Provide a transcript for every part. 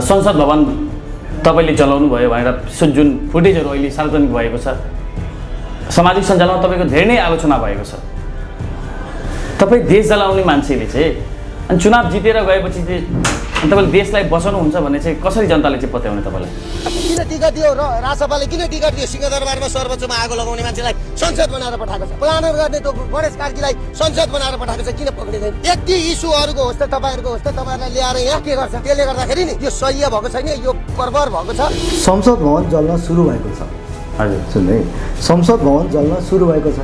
संसद भवन तपाईँले चलाउनु भयो भनेर जुन फुटेजहरू अहिले सार्वजनिक भएको छ, सामाजिक सञ्जालमा तपाईँको धेरै नै आलोचना भएको छ। तपाईँ देश जलाउने मान्छेले चाहिँ अनि चुनाव जितेर गएपछि चाहिँ तपाईँले देशलाई बचाउनुहुन्छ भन्ने चाहिँ कसरी जनताले चाहिँ पत्याउने तपाईँलाई? किन टिकट दियो र राजसभाले किन टिकट दियो? सिंहदरबारमा सर्वोच्चमा आगो लगाउने मान्छेलाई संसद बनाएर पठाएको छ, प्लानर गर्ने त गणेश कार्कीलाई संसद बनाएर पठाएको छ, किन पक्रिँदैन? यति इस्युहरूको होस् त तपाईँहरूको होस् त तपाईँहरूलाई ल्याएर यहाँ के गर्छ? त्यसले गर्दाखेरि नि यो सह्य भएको छैन, यो बर्बर भएको छ। संसद भवन जल्न सुरु भएको छ। हजुर सुन्नु, संसद भवन जल्न सुरु भएको छ।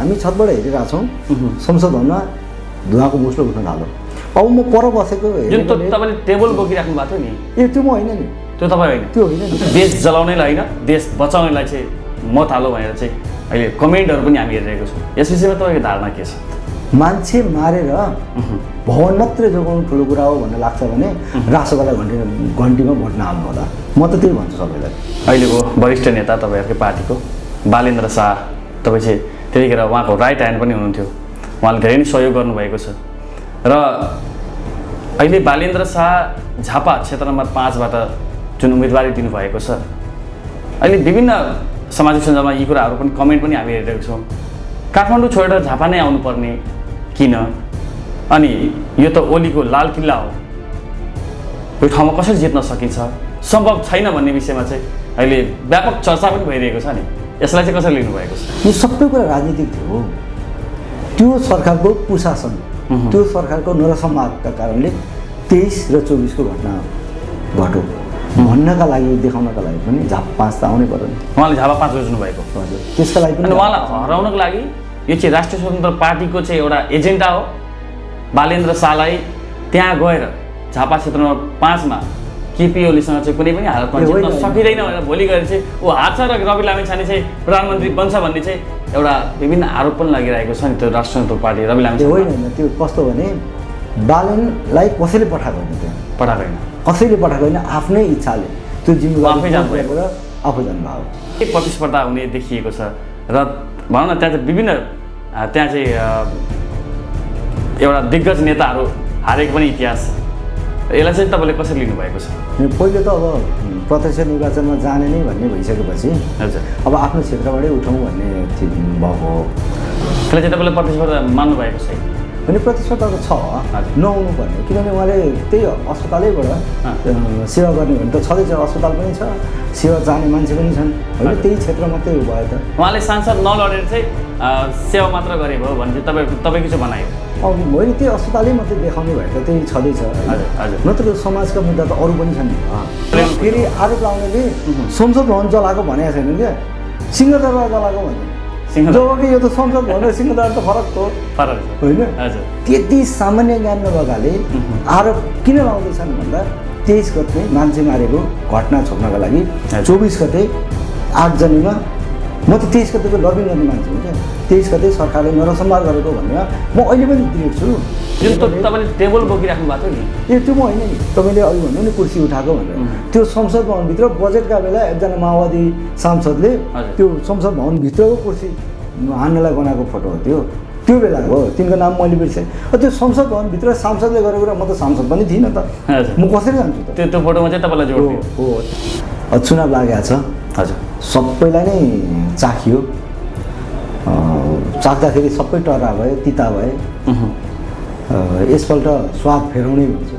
हामी छतबाट हेरिरहेको छौँ, संसद भवनमा धुवाको मुस्लो उठ्न थाल्यो। अब म पर बसेको जुन तपाईँले टेबल बोकिराख्नु भएको थियो नि, त्यो म होइन नि, त्यो तपाईँ होइन, त्यो होइन नि। देश जलाउनेलाई होइन, देश बचाउनेलाई चाहिँ मत हालो भनेर चाहिँ अहिले कमेन्टहरू पनि हामी हेरिरहेको छौँ। यस विषयमा तपाईँको धारणा के छ? मान्छे मारेर भवन मात्रै जोगाउनु ठुलो कुरा हो भन्ने लाग्छ भने राष्ट्रपतिलाई घन्टीमा भोट नहाल्नु होला। म त त्यही भन्छु सबैलाई। अहिलेको वरिष्ठ नेता तपाईँहरूकै पार्टीको बालेन्द्र शाह, तपाईँ चाहिँ त्यतिखेर उहाँको राइट ह्यान्ड पनि हुनुहुन्थ्यो, उहाँले धेरै नै सहयोग गर्नुभएको छ र अहिले बालेन्द्र शाह झापा क्षेत्र नम्बर 5बाट जुन उम्मेदवारी दिनुभएको छ, अहिले विभिन्न सामाजिक सञ्जालमा यी कुराहरू पनि कमेन्ट पनि हामी हेरिरहेको छौँ। काठमाडौँ छोडेर झापा नै आउनुपर्ने किन? अनि यो त ओलीको लाल किल्ला हो, यो ठाउँमा कसरी जित्न सकिन्छ? सम्भव छैन भन्ने विषयमा चाहिँ अहिले व्यापक चर्चा पनि भइरहेको छ नि, यसलाई चाहिँ कसरी लिनुभएको छ? यो सबै कुरा राजनीतिक थियो। त्यो सरकारको कुशासन, त्यो सरकारको नरसंवादका कारणले 23 र 24 को घटना घट्यो भन्नका लागि, देखाउनका लागि पनि झापा 5 त आउनै पर्यो नि। उहाँले झापा 5 रोज्नु भएको, हजुर, त्यसका लागि पनि उहाँलाई हराउनको लागि यो चाहिँ राष्ट्रिय स्वतन्त्र पार्टीको चाहिँ एउटा एजेन्डा हो। बालेन्द्र शाहलाई त्यहाँ गएर झापा क्षेत्र नम्बर 5 मा केपी ओलीसँग चाहिँ कुनै पनि हालतमा जित्न सकिँदैन भनेर भोलि गएर चाहिँ ऊ हार्छ र रवि लामिछाने चाहिँ प्रधानमन्त्री बन्छ भन्ने चाहिँ एउटा विभिन्न आरोप पनि लागिरहेको छ नि। त्यो राष्ट्रिय स्वतन्त्र पार्टी रवि लामिछाने होइन, त्यो कस्तो भने बालेनलाई कसैले पठाएको होइन, त्यहाँ पठाएको होइन, कसैले पठाएको होइन, आफ्नै इच्छाले त्यो जिम्मेवारी आफै जानुभएको र आफै जानुभयो। एक प्रतिस्पर्धा हुने देखिएको छ र भनौँ न त्यहाँ चाहिँ विभिन्न त्यहाँ चाहिँ एउटा दिग्गज नेताहरू हारेको पनि इतिहास छ। यसलाई चाहिँ तपाईँले कसरी लिनुभएको छ? पहिले त अब प्रत्यक्ष निर्वाचनमा जाने नै भन्ने भइसकेपछि हजुर अब आफ्नो क्षेत्रबाटै उठाउँ भन्ने भएको हो। त्यसलाई चाहिँ तपाईँले प्रतिस्पर्धा मान्नुभएको छैन भने प्रतिस्पर्धा त छ, नआउनु पर्ने, किनभने उहाँले त्यही अस्पतालैबाट सेवा गर्ने भने त छँदैछ, अस्पताल पनि छ, सेवा जाने मान्छे पनि छन् होइन, त्यही क्षेत्र मात्रै भयो त। उहाँले सांसद नलडेर चाहिँ सेवा मात्र गरे भयो भने चाहिँ तपाईँको चाहिँ भनाइ हो? अब मैले त्यही अस्पतालै मात्रै देखाउने भए त त्यही छँदैछ, नत्र समाजका मुद्दा त अरू पनि छन्। फेरि आरोप लाउनेले संसद भवन जलाएको भनेको छैन क्या, सिंहदरबार जलाएको भने, जबकि यो त संसद भवन र सिंहदरबार त फरक हो होइन। त्यति सामान्य ज्ञान नभएकाले आरोप किन लाउँदैछन् भन्दा 23 गते मान्छे मारेको घटना छोप्नका लागि 24 गते 8 जनवरीमा म त 23 गतेको लबिङ गर्ने मान्छे हो क्या, 23 गते सरकारले नरसंवाद गरेको भन्नेमा म अहिले पनि दृढ छु। जुन तपाईँले टेबल बोकिराख्नु भएको थियो नि, त्यो म होइन नि, तपाईँले अघि भन्नु नि कुर्सी उठाएको भनेर, त्यो संसद भवनभित्र बजेटका बेला एकजना माओवादी सांसदले त्यो संसद भवनभित्रको कुर्सी हान्नलाई बनाएको फोटो हो त्यो बेला हो, तिनको नाम मैले बिर्सेँ। त्यो संसद भवनभित्र सांसदले गरेको कुरा, म त सांसद पनि थिइनँ त, म कसरी जान्छु त? त्यो फोटोमा चाहिँ तपाईँलाई जोड हो। चुनाव लागेको छ, हजुर, सबैलाई नै चाखियो, चाख्दाखेरि सबै टर्रा भयो, तिता भए, यसपल्ट स्वाद फेराउनै भन्छु।